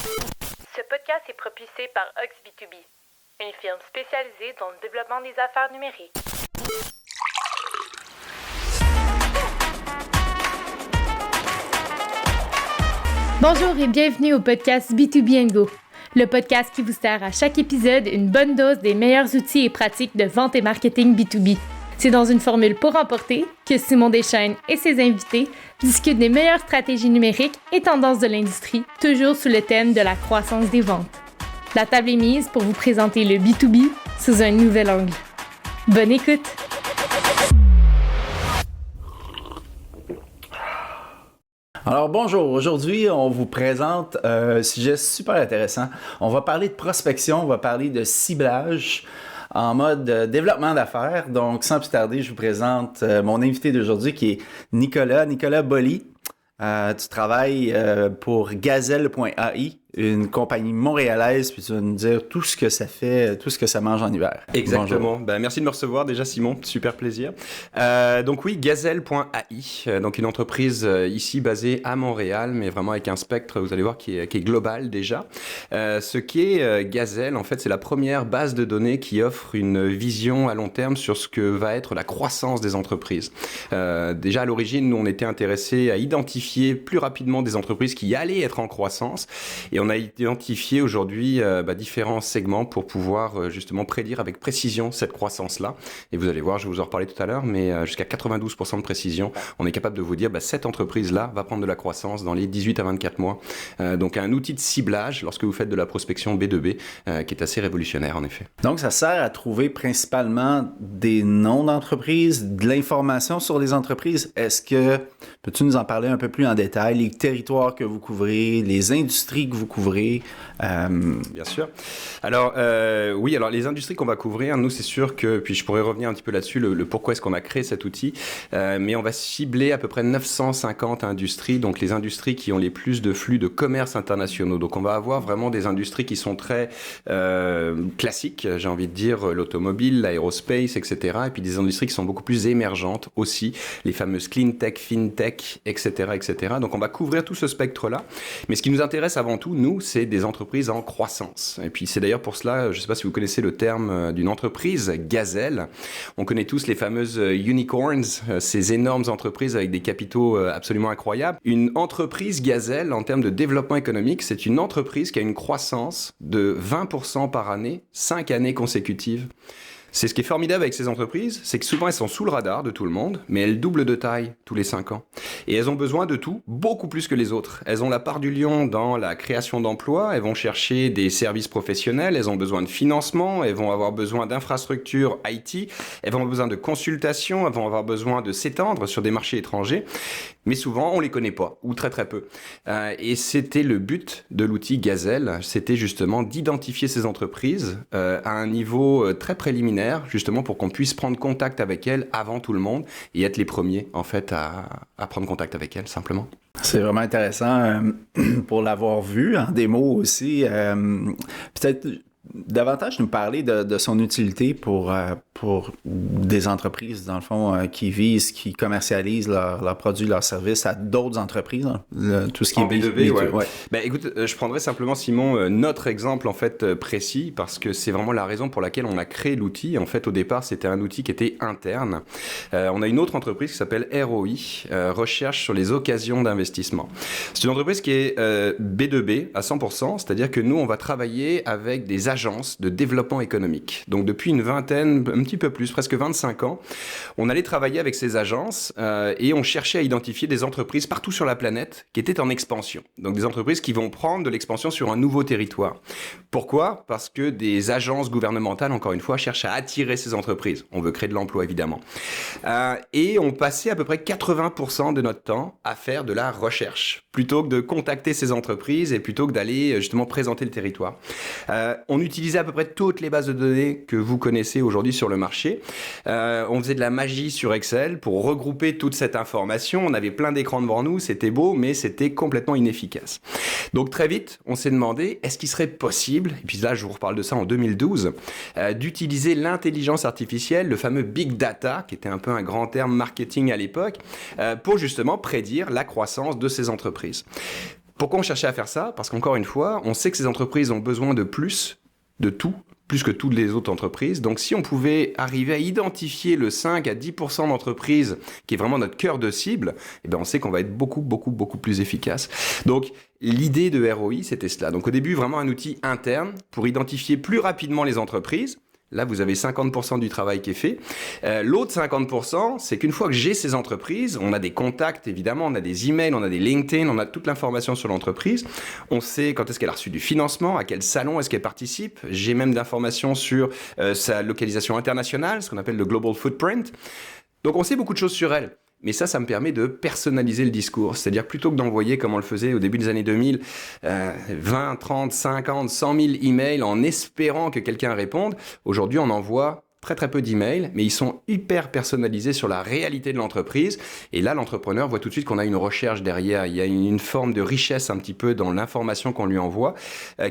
Ce podcast est propulsé par Ox B2B, une firme spécialisée dans le développement des affaires numériques. Bonjour et bienvenue au podcast B2B & Go, le podcast qui vous sert à chaque épisode une bonne dose des meilleurs outils et pratiques de vente et marketing B2B. C'est dans une formule pour emporter que Simon Deschênes et ses invités discutent des meilleures stratégies numériques et tendances de l'industrie, toujours sous le thème de la croissance des ventes. La table est mise pour vous présenter le B2B sous un nouvel angle. Bonne écoute! Alors bonjour, aujourd'hui on vous présente un sujet super intéressant. On va parler de prospection, on va parler de ciblage en mode développement d'affaires. Donc sans plus tarder, je vous présente mon invité d'aujourd'hui qui est Nicolas Bolly. Tu travailles pour Gazelle.ai, une compagnie montréalaise, puis tu vas nous dire tout ce que ça fait, tout ce que ça mange en hiver. Exactement. Merci de me recevoir déjà, Simon. Super plaisir. Donc oui, Gazelle.ai, donc une entreprise ici basée à Montréal, mais vraiment avec un spectre, vous allez voir, qui est global déjà. Ce qui est Gazelle, en fait, c'est la première base de données qui offre une vision à long terme sur ce que va être la croissance des entreprises. Déjà à l'origine, nous on était intéressés à identifier plus rapidement des entreprises qui allaient être en croissance, et on a identifié aujourd'hui différents segments pour pouvoir justement prédire avec précision cette croissance-là. Et vous allez voir, je vais vous en reparler tout à l'heure, mais jusqu'à 92% de précision, on est capable de vous dire cette entreprise-là va prendre de la croissance dans les 18 à 24 mois. Donc un outil de ciblage lorsque vous faites de la prospection B2B qui est assez révolutionnaire en effet. Donc ça sert à trouver principalement des noms d'entreprises, de l'information sur les entreprises. Peux-tu nous en parler un peu plus en détail, les territoires que vous couvrez, les industries que vous couvrez? Bien sûr. Alors oui, alors les industries qu'on va couvrir, nous c'est sûr que, puis je pourrais revenir un petit peu là-dessus, le pourquoi est-ce qu'on a créé cet outil, mais on va cibler à peu près 950 industries, donc les industries qui ont les plus de flux de commerce internationaux. Donc on va avoir vraiment des industries qui sont très classiques, j'ai envie de dire l'automobile, l'aérospace, etc. Et puis des industries qui sont beaucoup plus émergentes aussi, les fameuses clean tech, fintech, etc., etc. Donc on va couvrir tout ce spectre-là. Mais ce qui nous intéresse avant tout, nous, c'est des entreprises en croissance. Et puis c'est d'ailleurs pour cela, je ne sais pas si vous connaissez le terme d'une entreprise, Gazelle. On connaît tous les fameuses unicorns, ces énormes entreprises avec des capitaux absolument incroyables. Une entreprise Gazelle, en termes de développement économique, c'est une entreprise qui a une croissance de 20% par année, 5 années consécutives. C'est ce qui est formidable avec ces entreprises, c'est que souvent elles sont sous le radar de tout le monde, mais elles doublent de taille tous les 5 ans. Et elles ont besoin de tout, beaucoup plus que les autres. Elles ont la part du lion dans la création d'emplois, elles vont chercher des services professionnels, elles ont besoin de financement, elles vont avoir besoin d'infrastructures IT, elles vont avoir besoin de consultations, elles vont avoir besoin de s'étendre sur des marchés étrangers. Mais souvent, on les connaît pas, ou très très peu. Et c'était le but de l'outil Gazelle, c'était justement d'identifier ces entreprises à un niveau très préliminaire, justement pour qu'on puisse prendre contact avec elles avant tout le monde et être les premiers, en fait, à prendre contact avec elles, simplement. C'est vraiment intéressant pour l'avoir vu en démo aussi. Peut-être davantage nous parler de son utilité pour des entreprises, dans le fond, qui commercialisent leurs produits, leurs services à d'autres entreprises, tout ce qui en est B2B. Ouais. Écoute, je prendrais simplement, Simon, notre exemple en fait précis, parce que c'est vraiment la raison pour laquelle on a créé l'outil. En fait, au départ, c'était un outil qui était interne. On a une autre entreprise qui s'appelle ROI, Recherche sur les occasions d'investissement. C'est une entreprise qui est B2B à 100%, c'est-à-dire que nous, on va travailler avec des agences de développement économique. Donc depuis une vingtaine, un petit peu plus, presque 25 ans, on allait travailler avec ces agences et on cherchait à identifier des entreprises partout sur la planète qui étaient en expansion. Donc des entreprises qui vont prendre de l'expansion sur un nouveau territoire. Pourquoi ? Parce que des agences gouvernementales, encore une fois, cherchent à attirer ces entreprises. On veut créer de l'emploi, évidemment. Et on passait à peu près 80% de notre temps à faire de la recherche, plutôt que de contacter ces entreprises et plutôt que d'aller justement présenter le territoire. On utilisait à peu près toutes les bases de données que vous connaissez aujourd'hui sur le marché. On faisait de la magie sur Excel pour regrouper toute cette information. On avait plein d'écrans devant nous, c'était beau, mais c'était complètement inefficace. Donc très vite, on s'est demandé, est-ce qu'il serait possible, et puis là je vous reparle de ça en 2012, d'utiliser l'intelligence artificielle, le fameux Big Data, qui était un peu un grand terme marketing à l'époque, pour justement prédire la croissance de ces entreprises. Pourquoi on cherchait à faire ça? Parce qu'encore une fois, on sait que ces entreprises ont besoin de plus, de tout, plus que toutes les autres entreprises. Donc, si on pouvait arriver à identifier le 5 à 10% d'entreprises qui est vraiment notre cœur de cible, eh bien, on sait qu'on va être beaucoup plus efficace. Donc, l'idée de ROI, c'était cela. Donc, au début, vraiment un outil interne pour identifier plus rapidement les entreprises. Là, vous avez 50% du travail qui est fait. L'autre 50%, c'est qu'une fois que j'ai ces entreprises, on a des contacts, évidemment, on a des emails, on a des LinkedIn, on a toute l'information sur l'entreprise. On sait quand est-ce qu'elle a reçu du financement, à quel salon est-ce qu'elle participe. J'ai même d'informations sur sa localisation internationale, ce qu'on appelle le Global Footprint. Donc, on sait beaucoup de choses sur elle. Mais ça me permet de personnaliser le discours. C'est-à-dire, plutôt que d'envoyer, comme on le faisait au début des années 2000, 20, 30, 50, 100 000 emails en espérant que quelqu'un réponde, aujourd'hui, on envoie très peu d'emails, mais ils sont hyper personnalisés sur la réalité de l'entreprise. Et là, l'entrepreneur voit tout de suite qu'on a une recherche derrière. Il y a une forme de richesse un petit peu dans l'information qu'on lui envoie,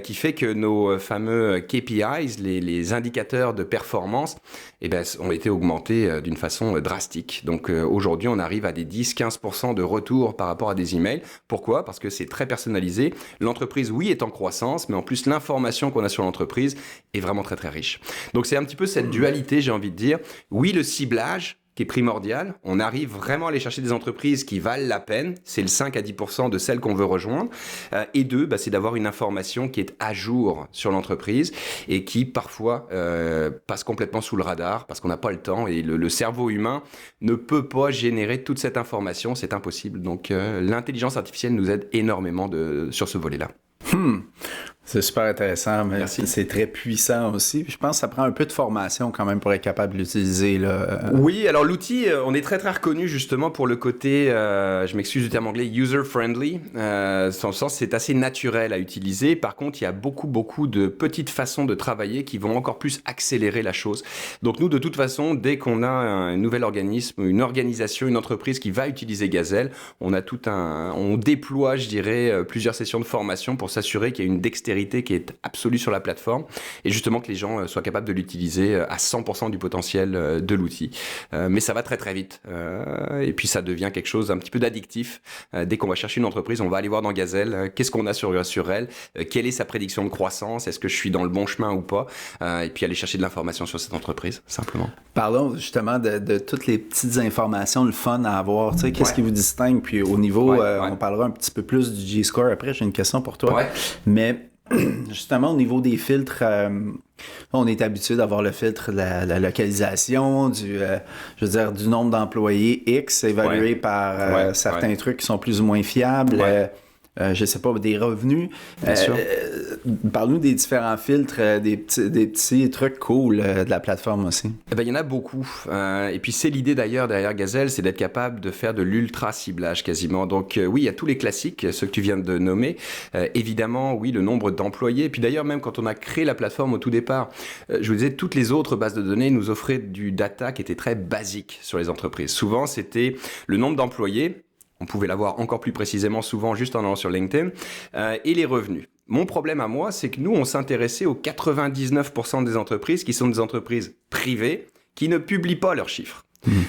qui fait que nos fameux KPIs, les indicateurs de performance, eh ben, ont été augmentés d'une façon drastique. Donc aujourd'hui, on arrive à des 10-15% de retour par rapport à des emails. Pourquoi? Parce que c'est très personnalisé. L'entreprise, oui, est en croissance, mais en plus, l'information qu'on a sur l'entreprise est vraiment très riche. Donc c'est un petit peu cette dualité, j'ai envie de dire. Oui, le ciblage qui est primordial. On arrive vraiment à aller chercher des entreprises qui valent la peine. C'est le 5 à 10% de celles qu'on veut rejoindre. Et deux, c'est d'avoir une information qui est à jour sur l'entreprise et qui parfois passe complètement sous le radar parce qu'on n'a pas le temps et le cerveau humain ne peut pas générer toute cette information. C'est impossible. Donc l'intelligence artificielle nous aide énormément sur ce volet-là. C'est super intéressant, mais Merci. C'est très puissant aussi. Je pense que ça prend un peu de formation quand même pour être capable de l'utiliser, là. Oui, alors l'outil, on est très reconnu justement pour le côté, je m'excuse du terme anglais, user-friendly. Dans le sens, c'est assez naturel à utiliser. Par contre, il y a beaucoup de petites façons de travailler qui vont encore plus accélérer la chose. Donc nous, de toute façon, dès qu'on a un nouvel organisme, une organisation, une entreprise qui va utiliser Gazelle, on déploie, je dirais, plusieurs sessions de formation pour s'assurer qu'il y a une dextérité qui est absolue sur la plateforme et justement que les gens soient capables de l'utiliser à 100% du potentiel de l'outil. Mais ça va très vite et puis ça devient quelque chose un petit peu d'addictif. Dès qu'on va chercher une entreprise, on va aller voir dans Gazelle qu'est-ce qu'on a sur elle, quelle est sa prédiction de croissance, est-ce que je suis dans le bon chemin ou pas, et puis aller chercher de l'information sur cette entreprise, simplement. Parlons justement de toutes les petites informations, le fun à avoir. Tu sais, qu'est-ce qui vous distingue? Puis au niveau, on parlera un petit peu plus du G-Score après. J'ai une question pour toi. Ouais. Mais justement, au niveau des filtres, on est habitué d'avoir le filtre de la localisation, du nombre d'employés X évalué par certains trucs qui sont plus ou moins fiables. Je sais pas, des revenus. Bien sûr. Parle-nous des différents filtres, des petits trucs cool de la plateforme aussi. Il y en a beaucoup. Et puis c'est l'idée d'ailleurs derrière Gazelle, c'est d'être capable de faire de l'ultra ciblage quasiment. Donc oui, il y a tous les classiques, ceux que tu viens de nommer. Évidemment, oui, le nombre d'employés. Et puis d'ailleurs, même quand on a créé la plateforme au tout départ, je vous disais, toutes les autres bases de données nous offraient du data qui était très basique sur les entreprises. Souvent, c'était le nombre d'employés. On pouvait l'avoir encore plus précisément souvent juste en allant sur LinkedIn, et les revenus. Mon problème à moi, c'est que nous, on s'intéressait aux 99% des entreprises qui sont des entreprises privées qui ne publient pas leurs chiffres.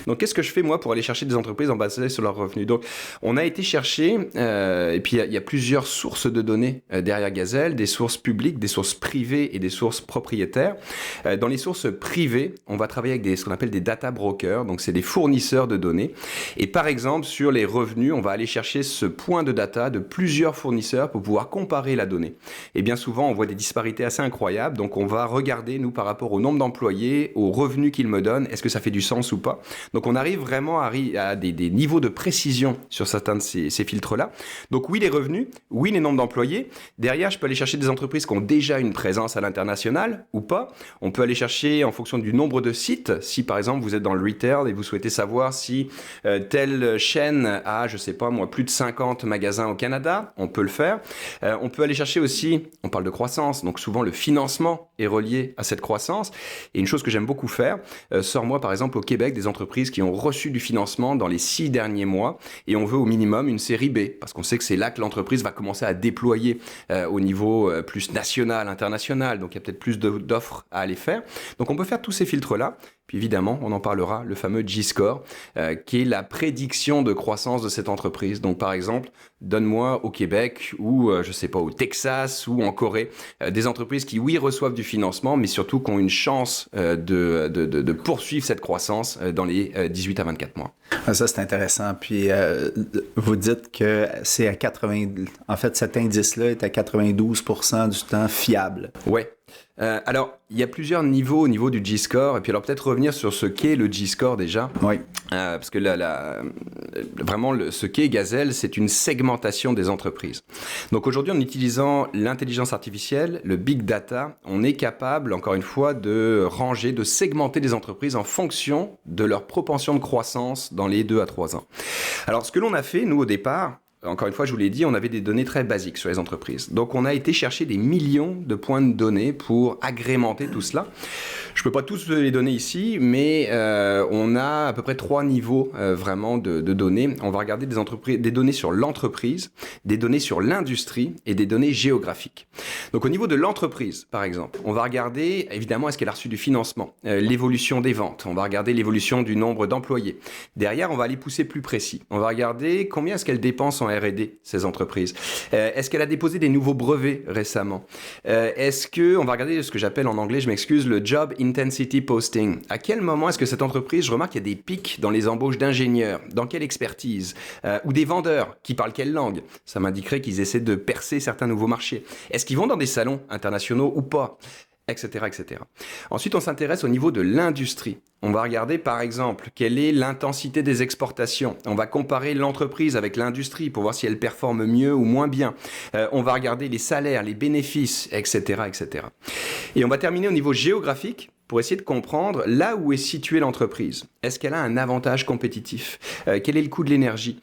Donc, qu'est-ce que je fais, moi, pour aller chercher des entreprises en basée sur leurs revenus? Donc, on a été chercher, et puis il y a plusieurs sources de données derrière Gazelle, des sources publiques, des sources privées et des sources propriétaires. Dans les sources privées, on va travailler avec ce qu'on appelle des data brokers, donc c'est des fournisseurs de données. Et par exemple, sur les revenus, on va aller chercher ce point de data de plusieurs fournisseurs pour pouvoir comparer la donnée. Et bien souvent, on voit des disparités assez incroyables, donc on va regarder, nous, par rapport au nombre d'employés, aux revenus qu'ils me donnent, est-ce que ça fait du sens ou pas? Donc on arrive vraiment à des niveaux de précision sur certains de ces filtres-là. Donc oui, les revenus, oui, les nombres d'employés. Derrière, je peux aller chercher des entreprises qui ont déjà une présence à l'international ou pas. On peut aller chercher en fonction du nombre de sites. Si par exemple vous êtes dans le retail et vous souhaitez savoir si telle chaîne a, je sais pas moi, plus de 50 magasins au Canada, on peut le faire. On peut aller chercher aussi, on parle de croissance, donc souvent le financement est relié à cette croissance. Et une chose que j'aime beaucoup faire, sors-moi par exemple au Québec des entreprises qui ont reçu du financement dans les 6 derniers mois et on veut au minimum une série B parce qu'on sait que c'est là que l'entreprise va commencer à déployer au niveau plus national, international, donc il y a peut-être plus d'offres à aller faire. Donc on peut faire tous ces filtres-là Puis évidemment, on en parlera, le fameux G-score, qui est la prédiction de croissance de cette entreprise. Donc par exemple, donne-moi au Québec ou, je sais pas, au Texas ou en Corée, des entreprises qui, oui, reçoivent du financement, mais surtout qui ont une chance de poursuivre cette croissance dans les 18 à 24 mois. Ça, c'est intéressant. Puis, vous dites que c'est à 80... En fait, cet indice-là est à 92% du temps fiable. Ouais. Alors, il y a plusieurs niveaux au niveau du G-score, et puis alors peut-être revenir sur ce qu'est le G-score déjà. Oui. Parce que vraiment, ce qu'est Gazelle, c'est une segmentation des entreprises. Donc aujourd'hui, en utilisant l'intelligence artificielle, le big data, on est capable, encore une fois, de ranger, de segmenter les entreprises en fonction de leur propension de croissance dans les 2 à 3 ans. Alors, ce que l'on a fait, nous, au départ, encore une fois, je vous l'ai dit, on avait des données très basiques sur les entreprises. Donc, on a été chercher des millions de points de données pour agrémenter tout cela. Je ne peux pas tous les donner ici, mais on a à peu près 3 niveaux vraiment de données. On va regarder des données sur l'entreprise, des données sur l'industrie et des données géographiques. Donc, au niveau de l'entreprise, par exemple, on va regarder, évidemment, est-ce qu'elle a reçu du financement, l'évolution des ventes. On va regarder l'évolution du nombre d'employés. Derrière, on va aller pousser plus précis. On va regarder combien est-ce qu'elle dépense en R&D, ces entreprises. Est-ce qu'elle a déposé des nouveaux brevets récemment? On va regarder ce que j'appelle en anglais, je m'excuse, le Job Intensity Posting. À quel moment est-ce que cette entreprise, je remarque qu'il y a des pics dans les embauches d'ingénieurs, dans quelle expertise, ou des vendeurs qui parlent quelle langue? Ça m'indiquerait qu'ils essaient de percer certains nouveaux marchés. Est-ce qu'ils vont dans des salons internationaux ou pas? Etc., etc. Ensuite, on s'intéresse au niveau de l'industrie. On va regarder, par exemple, quelle est l'intensité des exportations. On va comparer l'entreprise avec l'industrie pour voir si elle performe mieux ou moins bien. On va regarder les salaires, les bénéfices, etc., etc. Et on va terminer au niveau géographique pour essayer de comprendre là où est située l'entreprise. Est-ce qu'elle a un avantage compétitif? Quel est le coût de l'énergie?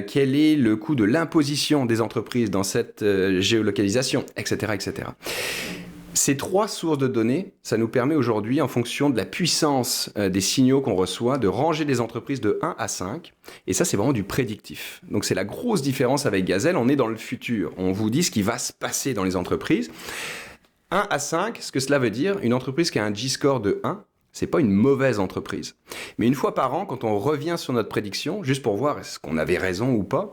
Quel est le coût de l'imposition des entreprises dans cette géolocalisation? Etc., etc. Ces 3 sources de données, ça nous permet aujourd'hui, en fonction de la puissance des signaux qu'on reçoit, de ranger des entreprises de 1 à 5. Et ça, c'est vraiment du prédictif. Donc, c'est la grosse différence avec Gazelle. On est dans le futur. On vous dit ce qui va se passer dans les entreprises. 1 à 5, ce que cela veut dire, une entreprise qui a un G-score de 1, c'est pas une mauvaise entreprise. Mais une fois par an, quand on revient sur notre prédiction, juste pour voir est-ce qu'on avait raison ou pas,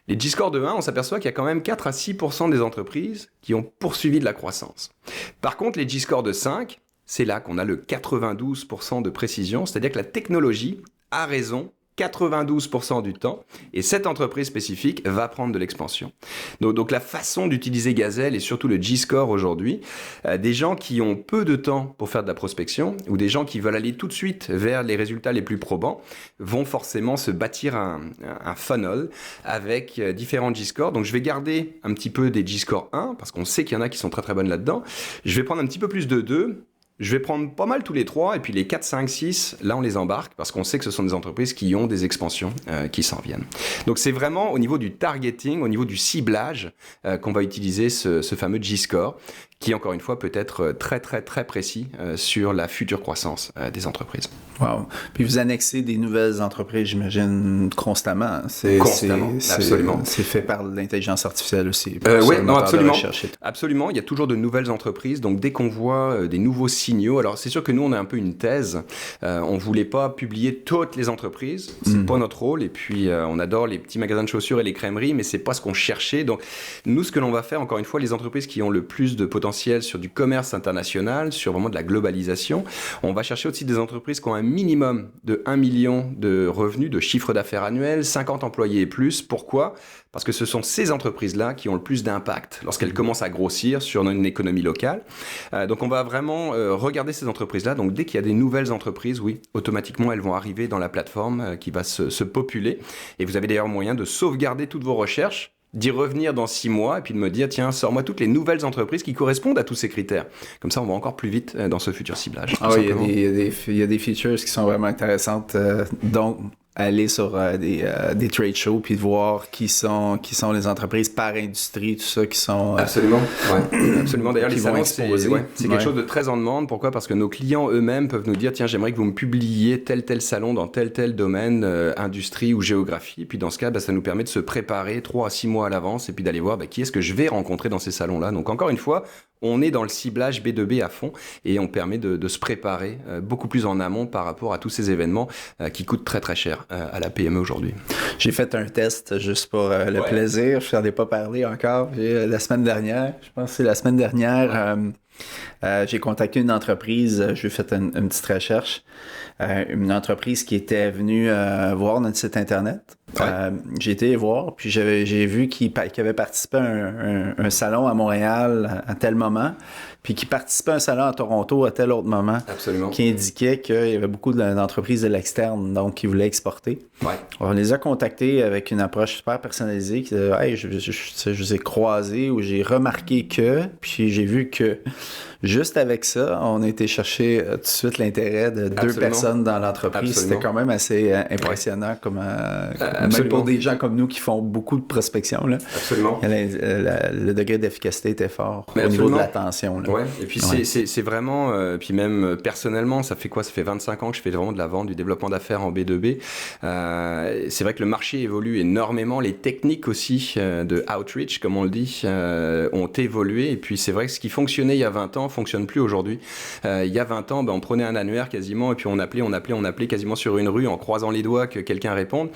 les G-scores de 1, on s'aperçoit qu'il y a quand même 4 à 6% des entreprises qui ont poursuivi de la croissance. Par contre, les G-scores de 5, c'est là qu'on a le 92% de précision, c'est-à-dire que la technologie a raison 92% du temps, et cette entreprise spécifique va prendre de l'expansion. Donc la façon d'utiliser Gazelle et surtout le G-score aujourd'hui, des gens qui ont peu de temps pour faire de la prospection ou des gens qui veulent aller tout de suite vers les résultats les plus probants vont forcément se bâtir un funnel avec différents G-scores. Donc je vais garder un petit peu des G-score 1 parce qu'on sait qu'il y en a qui sont très très bonnes là-dedans. Je vais prendre un petit peu plus de 2. Je vais prendre pas mal tous les 3, et puis les 4, 5, 6, là on les embarque, parce qu'on sait que ce sont des entreprises qui ont des expansions qui s'en viennent. Donc c'est vraiment au niveau du targeting, au niveau du ciblage, qu'on va utiliser ce fameux G-score, qui encore une fois peut être très très très précis sur la future croissance des entreprises. Wow. Puis vous annexez des nouvelles entreprises, j'imagine, constamment. Constamment, absolument. C'est fait par l'intelligence artificielle aussi. Oui, non, absolument. Absolument, il y a toujours de nouvelles entreprises, donc dès qu'on voit des nouveaux signaux, alors c'est sûr que nous on a un peu une thèse, on voulait pas publier toutes les entreprises, c'est pas notre rôle, et puis on adore les petits magasins de chaussures et les crèmeries, mais c'est pas ce qu'on cherchait. Donc nous, ce que l'on va faire, encore une fois, les entreprises qui ont le plus de potentiel sur du commerce international, sur vraiment de la globalisation, on va chercher aussi des entreprises qui ont un minimum de 1 million de revenus, de chiffre d'affaires annuel, 50 employés et plus. Pourquoi? Parce que ce sont ces entreprises-là qui ont le plus d'impact lorsqu'elles commencent à grossir sur une économie locale. Donc on va vraiment regarder ces entreprises-là. Donc dès qu'il y a des nouvelles entreprises, oui, automatiquement elles vont arriver dans la plateforme qui va se populer. Et vous avez d'ailleurs moyen de sauvegarder toutes vos recherches, d'y revenir dans 6 mois et puis de me dire, tiens, sors-moi toutes les nouvelles entreprises qui correspondent à tous ces critères. Comme ça, on va encore plus vite dans ce futur ciblage. Ah oui, il y a des features qui sont vraiment intéressantes. Donc, aller sur des trade shows puis de voir qui sont les entreprises par industrie, tout ça, qui sont... Absolument, ouais. Absolument. D'ailleurs, les salons, c'est quelque Ouais. chose de très en demande. Pourquoi? Parce que nos clients eux-mêmes peuvent nous dire, tiens, j'aimerais que vous me publiez tel salon dans tel domaine, industrie ou géographie. Et puis dans ce cas, ça nous permet de se préparer 3 à 6 mois à l'avance et puis d'aller voir qui est-ce que je vais rencontrer dans ces salons-là. Donc encore une fois, on est dans le ciblage B2B à fond et on permet de se préparer beaucoup plus en amont par rapport à tous ces événements qui coûtent très très cher à la PME aujourd'hui. J'ai fait un test juste pour le plaisir. Je n'en ai pas parlé encore. La semaine dernière, je pense que c'est la semaine dernière, j'ai contacté une entreprise. J'ai fait une petite recherche. Une entreprise qui était venue voir notre site Internet. Ouais. J'ai été voir, puis j'ai vu qu'il avait participé à un salon à Montréal à tel moment, puis qu'il participait à un salon à Toronto à tel autre moment. Absolument. Qui indiquait qu'il y avait beaucoup d'entreprises de l'externe, donc qui voulaient exporter. Ouais. On les a contactés avec une approche super personnalisée qui disait hey, je vous ai croisés ou j'ai remarqué que, puis j'ai vu que juste avec ça, on a été chercher tout de suite l'intérêt de deux personnes dans l'entreprise. Absolument. C'était quand même assez impressionnant même pour des gens comme nous qui font beaucoup de prospection. Là. Absolument. Le degré d'efficacité était fort Mais au niveau de l'attention. Là. Ouais. Et puis c'est vraiment, puis même personnellement, ça fait quoi? Ça fait 25 ans que je fais vraiment de la vente, du développement d'affaires en B2B. C'est vrai que le marché évolue énormément. Les techniques aussi de outreach, comme on le dit, ont évolué. Et puis c'est vrai que ce qui fonctionnait il y a 20 ans fonctionne plus aujourd'hui. Il y a 20 ans, on prenait un annuaire quasiment et puis on appelait quasiment sur une rue en croisant les doigts que quelqu'un réponde.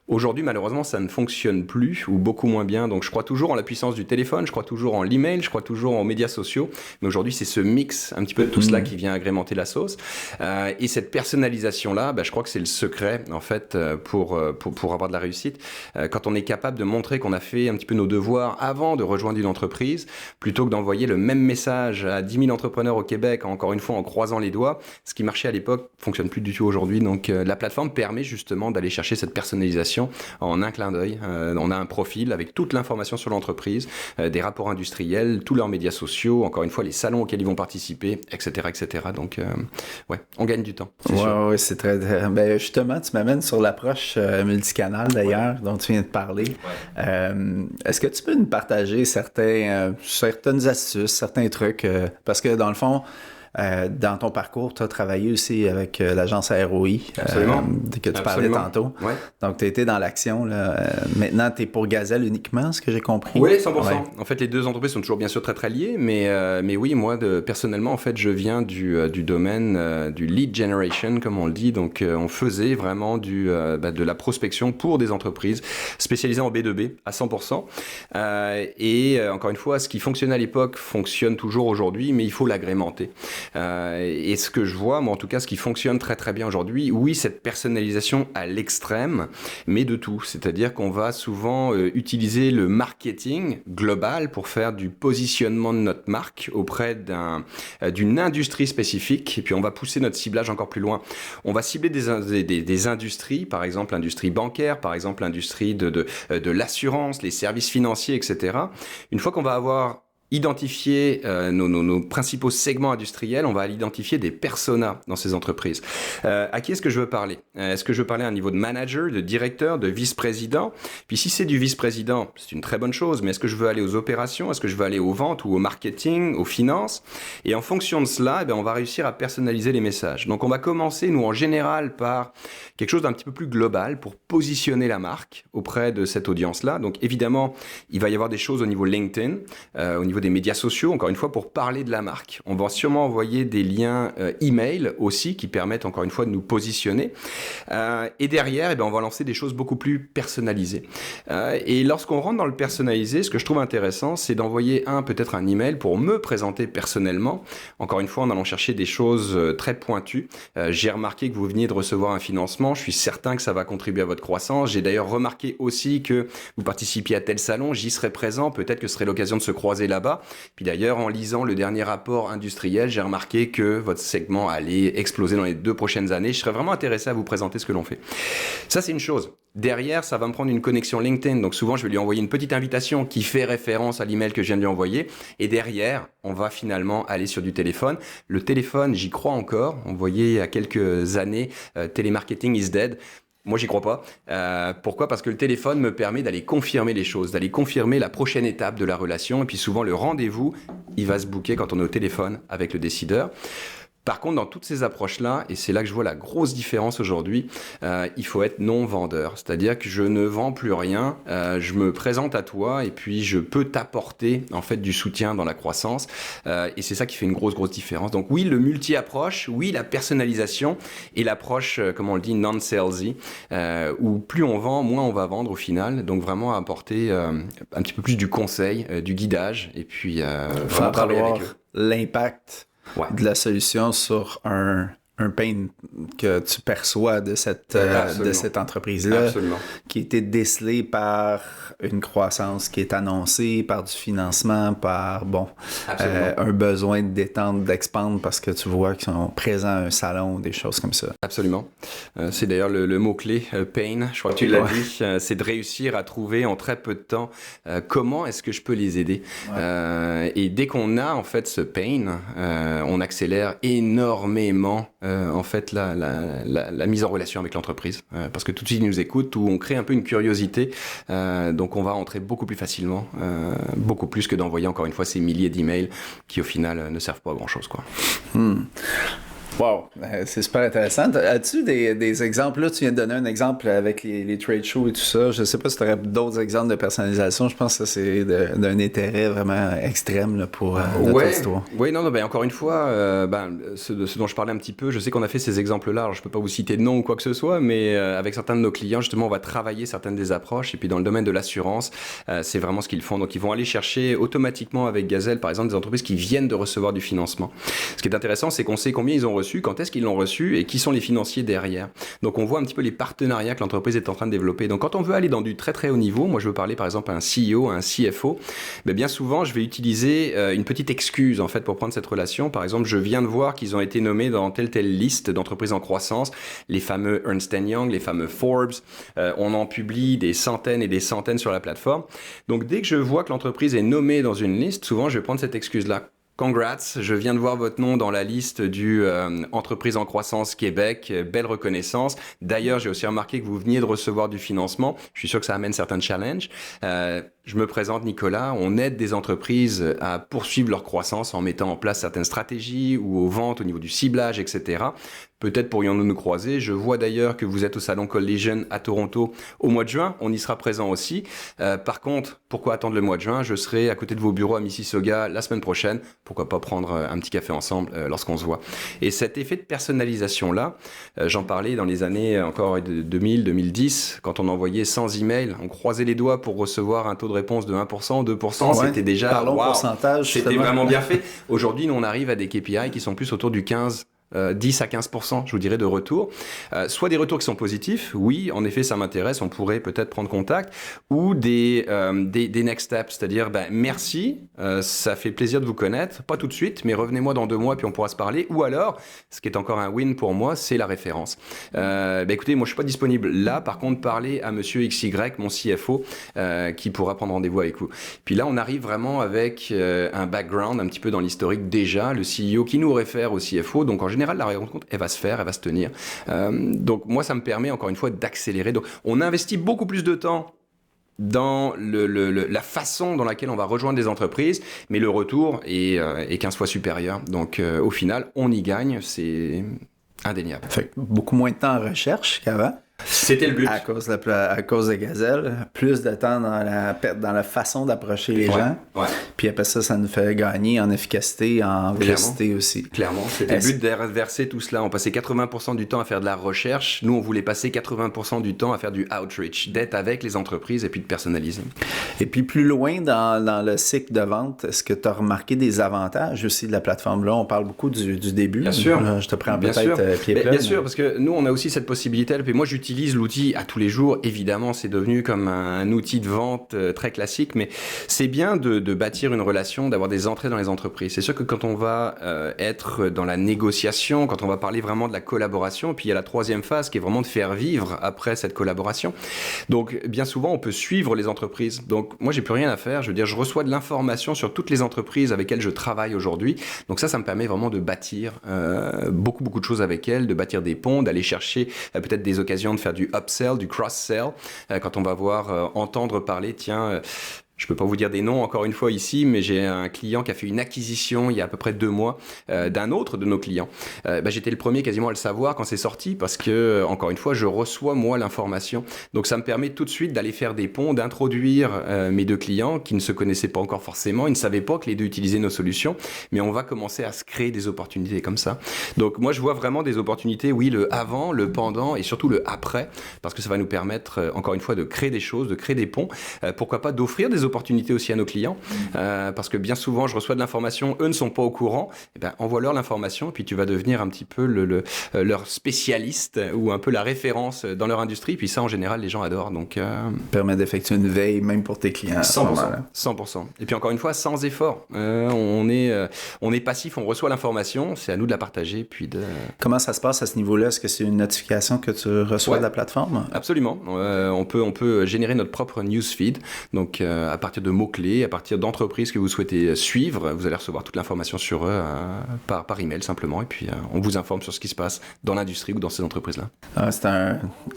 Aujourd'hui, malheureusement, ça ne fonctionne plus ou beaucoup moins bien. Donc, je crois toujours en la puissance du téléphone, je crois toujours en l'email, je crois toujours en médias sociaux. Mais aujourd'hui, c'est ce mix un petit peu de tout cela qui vient agrémenter la sauce. Et cette personnalisation-là, je crois que c'est le secret, en fait, pour avoir de la réussite. Quand on est capable de montrer qu'on a fait un petit peu nos devoirs avant de rejoindre une entreprise, plutôt que d'envoyer le même message à 10 000 entrepreneurs au Québec, encore une fois en croisant les doigts, ce qui marchait à l'époque fonctionne plus du tout aujourd'hui. Donc, la plateforme permet justement d'aller chercher cette personnalisation en un clin d'œil. On a un profil avec toute l'information sur l'entreprise, des rapports industriels, tous leurs médias sociaux, encore une fois, les salons auxquels ils vont participer, etc. etc. Donc, on gagne du temps. Oui, c'est très... justement, tu m'amènes sur l'approche multicanal, d'ailleurs, dont tu viens de parler. Ouais. Est-ce que tu peux nous partager certaines astuces, certains trucs? Parce que, dans le fond, dans ton parcours, tu as travaillé aussi avec l'agence ROI que tu parlais tantôt. Ouais. Donc, tu as été dans l'action. Maintenant, tu es pour Gazelle uniquement, ce que j'ai compris. Oui, 100%. Ouais. En fait, les deux entreprises sont toujours bien sûr très, très liées. Mais oui, moi, personnellement, en fait, je viens du domaine du lead generation, comme on le dit. Donc, on faisait vraiment de la prospection pour des entreprises spécialisées en B2B à 100%. Et encore une fois, ce qui fonctionnait à l'époque fonctionne toujours aujourd'hui, mais il faut l'agrémenter. Et ce que je vois, moi en tout cas, ce qui fonctionne très très bien aujourd'hui, oui, cette personnalisation à l'extrême, mais de tout. C'est-à-dire qu'on va souvent utiliser le marketing global pour faire du positionnement de notre marque auprès d'une industrie spécifique, et puis on va pousser notre ciblage encore plus loin. On va cibler des industries, par exemple l'industrie bancaire, par exemple l'industrie de l'assurance, les services financiers, etc. Une fois qu'on va avoir identifier nos principaux segments industriels, on va identifier des personas dans ces entreprises. À qui est-ce que je veux parler? Est-ce que je veux parler à un niveau de manager, de directeur, de vice-président? Puis si c'est du vice-président, c'est une très bonne chose, mais est-ce que je veux aller aux opérations? Est-ce que je veux aller aux ventes ou au marketing, aux finances? Et en fonction de cela, on va réussir à personnaliser les messages. Donc on va commencer, nous, en général, par quelque chose d'un petit peu plus global pour positionner la marque auprès de cette audience-là. Donc évidemment, il va y avoir des choses au niveau LinkedIn, au niveau des médias sociaux, encore une fois, pour parler de la marque. On va sûrement envoyer des liens email aussi qui permettent, encore une fois, de nous positionner. Et derrière, on va lancer des choses beaucoup plus personnalisées. Et lorsqu'on rentre dans le personnalisé, ce que je trouve intéressant, c'est d'envoyer peut-être un email pour me présenter personnellement. Encore une fois, en allant chercher des choses très pointues. J'ai remarqué que vous veniez de recevoir un financement. Je suis certain que ça va contribuer à votre croissance. J'ai d'ailleurs remarqué aussi que vous participiez à tel salon. J'y serai présent. Peut-être que ce serait l'occasion de se croiser là-bas. Puis d'ailleurs, en lisant le dernier rapport industriel, j'ai remarqué que votre segment allait exploser dans les 2 prochaines années. Je serais vraiment intéressé à vous présenter ce que l'on fait. Ça, c'est une chose. Derrière, ça va me prendre une connexion LinkedIn. Donc souvent, je vais lui envoyer une petite invitation qui fait référence à l'email que je viens de lui envoyer. Et derrière, on va finalement aller sur du téléphone. Le téléphone, j'y crois encore. On voyait il y a quelques années, télémarketing is dead. Moi, j'y crois pas. Pourquoi? Parce que le téléphone me permet d'aller confirmer les choses, d'aller confirmer la prochaine étape de la relation. Et puis souvent, le rendez-vous, il va se booker quand on est au téléphone avec le décideur. Par contre, dans toutes ces approches-là, et c'est là que je vois la grosse différence aujourd'hui, il faut être non-vendeur. C'est-à-dire que je ne vends plus rien, je me présente à toi et puis je peux t'apporter en fait du soutien dans la croissance. Et c'est ça qui fait une grosse différence. Donc oui, le multi-approche, oui, la personnalisation et l'approche, comme on le dit, non-salesy, où plus on vend, moins on va vendre au final. Donc vraiment apporter un petit peu plus du conseil, du guidage et puis Faire travailler valoir avec eux. l'impact de la solution sur un pain que tu perçois de cette entreprise-là, Absolument. qui a été décelé par une croissance qui est annoncée, par du financement, par un besoin de détente, d'expandre parce que tu vois qu'ils sont présents à un salon, des choses comme ça. Absolument. C'est d'ailleurs le mot-clé, pain, je crois que tu l'as dit, c'est de réussir à trouver en très peu de temps comment est-ce que je peux les aider. Et dès qu'on a en fait ce pain, on accélère énormément en fait la mise en relation avec l'entreprise parce que tout de suite ils nous écoutent ou on crée un peu une curiosité donc on va entrer beaucoup plus facilement beaucoup plus que d'envoyer encore une fois ces milliers d'emails qui au final ne servent pas à grand chose quoi. Wow, c'est super intéressant. As-tu des exemples? Là, tu viens de donner un exemple avec les trade shows et tout ça. Je ne sais pas si tu aurais d'autres exemples de personnalisation. Je pense que ça, c'est d'un intérêt vraiment extrême là, pour notre histoire. Oui, non, encore une fois, ce dont je parlais un petit peu, je sais qu'on a fait ces exemples-là. Alors, je ne peux pas vous citer de nom ou quoi que ce soit, mais avec certains de nos clients, justement, on va travailler certaines des approches. Et puis, dans le domaine de l'assurance, c'est vraiment ce qu'ils font. Donc, ils vont aller chercher automatiquement avec Gazelle, par exemple, des entreprises qui viennent de recevoir du financement. Ce qui est intéressant, c'est qu'on sait combien ils ont reçu, quand est-ce qu'ils l'ont reçu et qui sont les financiers derrière. Donc on voit un petit peu les partenariats que l'entreprise est en train de développer. Donc quand on veut aller dans du très très haut niveau, moi je veux parler par exemple à un CEO, à un CFO, bien souvent je vais utiliser une petite excuse en fait pour prendre cette relation. Par exemple, je viens de voir qu'ils ont été nommés dans telle liste d'entreprises en croissance, les fameux Ernst & Young, les fameux Forbes, on en publie des centaines et des centaines sur la plateforme. Donc dès que je vois que l'entreprise est nommée dans une liste, souvent je vais prendre cette excuse-là. Congrats, je viens de voir votre nom dans la liste du Entreprise en croissance Québec, belle reconnaissance. D'ailleurs, j'ai aussi remarqué que vous veniez de recevoir du financement. Je suis sûr que ça amène certains challenges. Je me présente Nicolas, on aide des entreprises à poursuivre leur croissance en mettant en place certaines stratégies ou aux ventes au niveau du ciblage, etc. Peut-être pourrions-nous nous croiser. Je vois d'ailleurs que vous êtes au Salon Collision à Toronto au mois de juin. On y sera présent aussi. Par contre, pourquoi attendre le mois de juin? Je serai à côté de vos bureaux à Mississauga la semaine prochaine. Pourquoi pas prendre un petit café ensemble lorsqu'on se voit. Et cet effet de personnalisation-là, j'en parlais dans les années encore 2000, 2010, quand on envoyait 100 emails, on croisait les doigts pour recevoir un taux de réponse de 1%, 2%. C'était déjà, parlons pourcentage. C'était vraiment bien fait. Aujourd'hui, nous, on arrive à des KPI qui sont plus autour du 10 à 15%, je vous dirais, de retour. Soit des retours qui sont positifs, oui, en effet, ça m'intéresse, on pourrait peut-être prendre contact, ou des next steps, c'est-à-dire, merci, ça fait plaisir de vous connaître, pas tout de suite, mais revenez-moi dans 2 mois, puis on pourra se parler, ou alors, ce qui est encore un win pour moi, c'est la référence. Écoutez, moi, je suis pas disponible là, par contre, parlez à monsieur XY, mon CFO, qui pourra prendre rendez-vous avec vous. Puis là, on arrive vraiment avec un background un petit peu dans l'historique déjà, le CEO qui nous réfère au CFO, donc en général, la rencontre, elle va se faire, elle va se tenir. Donc, moi, ça me permet, encore une fois, d'accélérer. Donc, on investit beaucoup plus de temps dans la façon dans laquelle on va rejoindre des entreprises, mais le retour est 15 fois supérieur. Donc, au final, on y gagne, c'est indéniable. Fait beaucoup moins de temps en recherche qu'avant. C'était le but. À cause de Gazelle, plus de temps dans la façon d'approcher les gens. Ouais. Puis après ça nous fait gagner en efficacité, en vélocité aussi. Clairement, c'était le but d'inverser tout cela. On passait 80% du temps à faire de la recherche. Nous, on voulait passer 80% du temps à faire du outreach, d'être avec les entreprises et puis de personnaliser. Et puis plus loin dans le cycle de vente, est-ce que tu as remarqué des avantages aussi de la plateforme-là? On parle beaucoup du début. Bien sûr. Je te prends peut-être pied plat. Bien sûr, parce que nous, on a aussi cette possibilité. Puis moi, j'utilise l'outil à tous les jours. Évidemment, c'est devenu comme un outil de vente très classique, mais c'est bien de bâtir une relation, d'avoir des entrées dans les entreprises. C'est sûr que quand on va être dans la négociation, quand on va parler vraiment de la collaboration, puis il y a la 3e phase qui est vraiment de faire vivre après cette collaboration. Donc, bien souvent, on peut suivre les entreprises. Donc, moi, j'ai plus rien à faire. Je veux dire, je reçois de l'information sur toutes les entreprises avec lesquelles je travaille aujourd'hui. Donc ça me permet vraiment de bâtir beaucoup de choses avec elles, de bâtir des ponts, d'aller chercher peut-être des occasions de faire du upsell, du cross-sell, quand on va entendre parler, tiens, Je peux pas vous dire des noms encore une fois ici, mais j'ai un client qui a fait une acquisition il y a à peu près 2 mois d'un autre de nos clients. J'étais le premier quasiment à le savoir quand c'est sorti parce que, encore une fois, je reçois moi l'information. Donc ça me permet tout de suite d'aller faire des ponts, d'introduire mes 2 clients qui ne se connaissaient pas encore forcément, ils ne savaient pas que les 2 utilisaient nos solutions, mais on va commencer à se créer des opportunités comme ça. Donc moi je vois vraiment des opportunités, oui, le avant, le pendant et surtout le après, parce que ça va nous permettre, encore une fois, de créer des choses, de créer des ponts, pourquoi pas d'offrir des opportunités aussi à nos clients, parce que bien souvent je reçois de l'information, eux ne sont pas au courant, envoie-leur l'information et puis tu vas devenir un petit peu leur spécialiste ou un peu la référence dans leur industrie, puis ça en général les gens adorent. Donc permet d'effectuer une veille même pour tes clients. 100%. Et puis encore une fois, sans effort. On est passif, on reçoit l'information, c'est à nous de la partager. Puis Comment ça se passe à ce niveau-là? Est-ce que c'est une notification que tu reçois de la plateforme? Absolument. On peut générer notre propre newsfeed. Donc à partir de mots-clés, à partir d'entreprises que vous souhaitez suivre, vous allez recevoir toute l'information sur eux par email simplement. Et puis on vous informe sur ce qui se passe dans l'industrie ou dans ces entreprises-là. C'est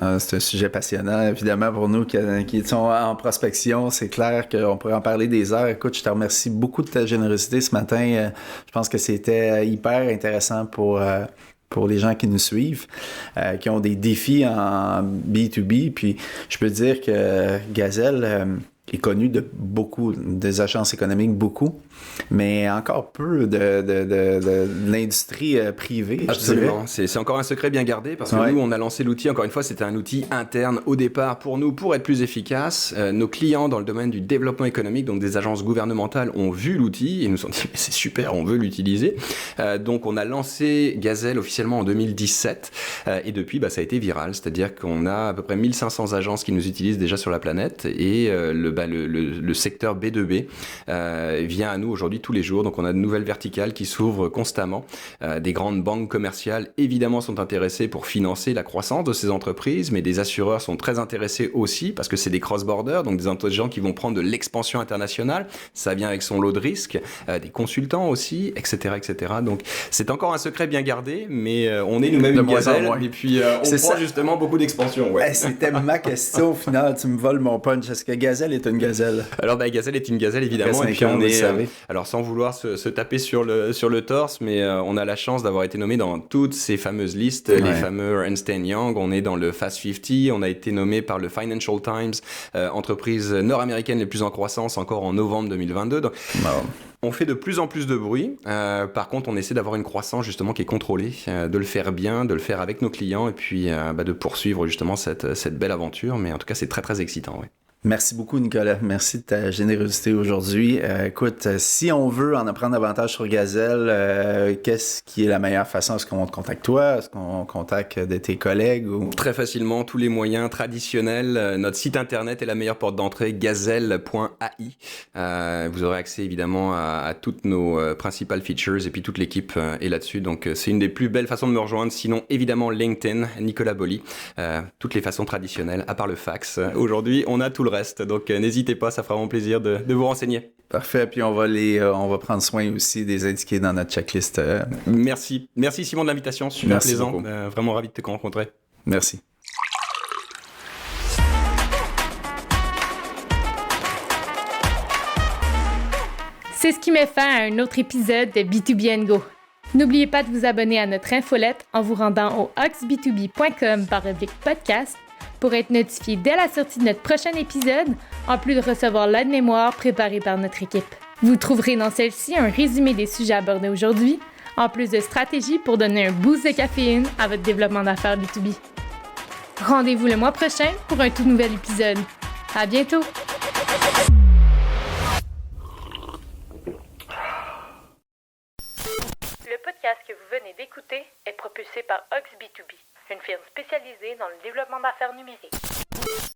un sujet passionnant, évidemment, pour nous qui sont en prospection. C'est clair qu'on pourrait en parler des heures. Écoute, je te remercie beaucoup de ta générosité ce matin. Je pense que c'était hyper intéressant pour les gens qui nous suivent, qui ont des défis en B2B. Puis je peux dire que Gazelle est connu de beaucoup, des agences économiques, beaucoup, mais encore peu de l'industrie privée. Absolument. C'est encore un secret bien gardé parce que nous, on a lancé l'outil, encore une fois, c'était un outil interne au départ pour nous, pour être plus efficace. Nos clients dans le domaine du développement économique, donc des agences gouvernementales, ont vu l'outil et nous ont dit « c'est super, on veut l'utiliser ». Donc on a lancé Gazelle officiellement en 2017 et depuis, ça a été viral, c'est-à-dire qu'on a à peu près 1500 agences qui nous utilisent déjà sur la planète et le secteur B2B vient à nous aujourd'hui tous les jours. Donc on a de nouvelles verticales qui s'ouvrent constamment. Des grandes banques commerciales évidemment sont intéressées pour financer la croissance de ces entreprises, mais des assureurs sont très intéressés aussi parce que c'est des cross-border, donc des gens qui vont prendre de l'expansion internationale. Ça vient avec son lot de risques. Des consultants aussi, etc., etc. Donc c'est encore un secret bien gardé, mais on est nous-mêmes une Gazelle et puis on prend justement beaucoup d'expansion. Ouais. C'était ma question au final. Tu me voles mon punch. Est-ce que Gazelle est une gazelle? Alors Gazelle est une gazelle évidemment. Et puis on est alors sans vouloir se taper sur le torse, mais on a la chance d'avoir été nommé dans toutes ces fameuses listes, les fameux Ernst & Young. On est dans le Fast 50. On a été nommé par le Financial Times, entreprise nord-américaine les plus en croissance encore en novembre 2022. Donc, on fait de plus en plus de bruit. Par contre, on essaie d'avoir une croissance justement qui est contrôlée, de le faire bien, de le faire avec nos clients et puis de poursuivre justement cette belle aventure. Mais en tout cas, c'est très très excitant. Ouais. Merci beaucoup, Nicolas. Merci de ta générosité aujourd'hui. Écoute, si on veut en apprendre davantage sur Gazelle, qu'est-ce qui est la meilleure façon? Est-ce qu'on te contacte toi? Est-ce qu'on contacte de tes collègues? Ou... Très facilement, tous les moyens traditionnels. Notre site internet est la meilleure porte d'entrée, gazelle.ai. Vous aurez accès évidemment à toutes nos principales features et puis toute l'équipe est là-dessus. Donc c'est une des plus belles façons de me rejoindre. Sinon, évidemment, LinkedIn, Nicolas Bolli. Toutes les façons traditionnelles, à part le fax. Aujourd'hui, on a tout le reste. Donc, n'hésitez pas, ça fera vraiment plaisir de vous renseigner. Parfait. Puis, on va prendre soin aussi des indiquer dans notre checklist. Merci. Merci, Simon, de l'invitation. Super Merci plaisant. Beaucoup. Vraiment ravi de te rencontrer. Merci. C'est ce qui met fin à un autre épisode de B2B & Go. N'oubliez pas de vous abonner à notre infolette en vous rendant au oxb2b.com/podcast pour être notifié dès la sortie de notre prochain épisode, en plus de recevoir l'aide-mémoire préparée par notre équipe. Vous trouverez dans celle-ci un résumé des sujets abordés aujourd'hui, en plus de stratégies pour donner un boost de caféine à votre développement d'affaires B2B. Rendez-vous le mois prochain pour un tout nouvel épisode. À bientôt! Le podcast que vous venez d'écouter est propulsé par Ox B2B, une firme spécialisée dans le développement d'affaires numériques.